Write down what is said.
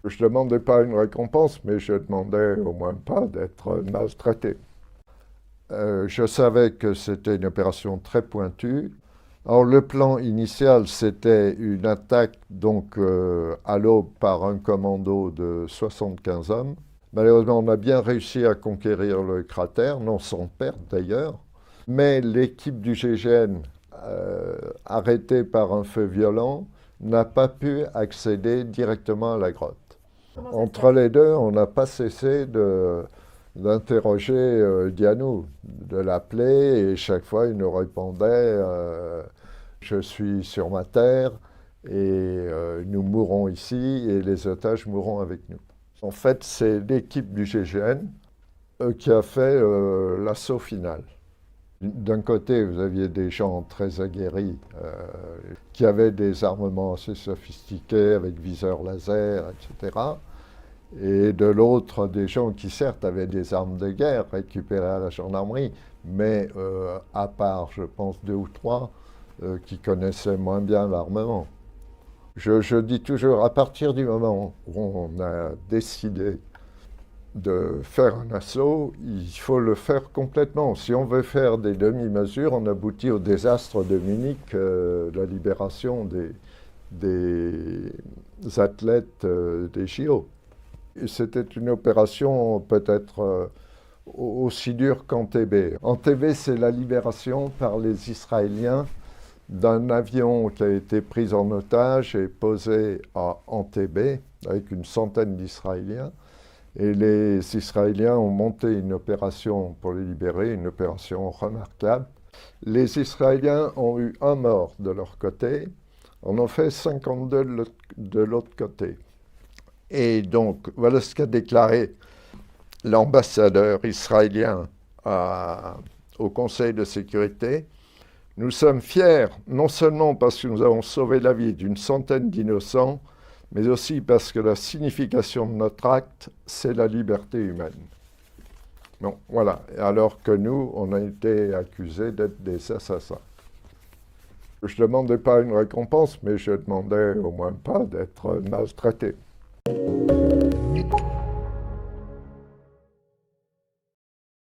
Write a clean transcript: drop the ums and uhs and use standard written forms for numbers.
Je ne demandais pas une récompense, mais je demandais au moins pas d'être maltraité. Je savais que c'était une opération très pointue. Alors le plan initial, c'était une attaque à l'aube par un commando de 75 hommes. Malheureusement, on a bien réussi à conquérir le cratère, non sans perte d'ailleurs. Mais l'équipe du GGN, arrêtée par un feu violent, n'a pas pu accéder directement à la grotte. Comment ça se Entre passe? les deux, on n'a pas cessé d'interroger Dianou, de l'appeler, et chaque fois il nous répondait je suis sur ma terre et nous mourrons ici et les otages mourront avec nous. En fait, c'est l'équipe du GGN qui a fait l'assaut final. D'un côté, vous aviez des gens très aguerris qui avaient des armements assez sophistiqués avec viseurs laser, etc. Et de l'autre, des gens qui certes avaient des armes de guerre récupérées à la gendarmerie, mais à part, je pense, deux ou trois qui connaissaient moins bien l'armement. Je dis toujours, à partir du moment où on a décidé de faire un assaut, il faut le faire complètement. Si on veut faire des demi-mesures, on aboutit au désastre de Munich, la libération des athlètes des JO. C'était une opération peut-être aussi dure qu'Entebbe. Entebbe, c'est la libération par les Israéliens d'un avion qui a été pris en otage et posé à Entebbe avec une centaine d'Israéliens. Et les Israéliens ont monté une opération pour les libérer, une opération remarquable. Les Israéliens ont eu un mort de leur côté, en ont fait 52 de l'autre côté. Et donc, voilà ce qu'a déclaré l'ambassadeur israélien au Conseil de sécurité. Nous sommes fiers, non seulement parce que nous avons sauvé la vie d'une centaine d'innocents, mais aussi parce que la signification de notre acte, c'est la liberté humaine. Bon, voilà. Alors que nous, on a été accusés d'être des assassins. Je ne demandais pas une récompense, mais je demandais au moins pas d'être maltraité.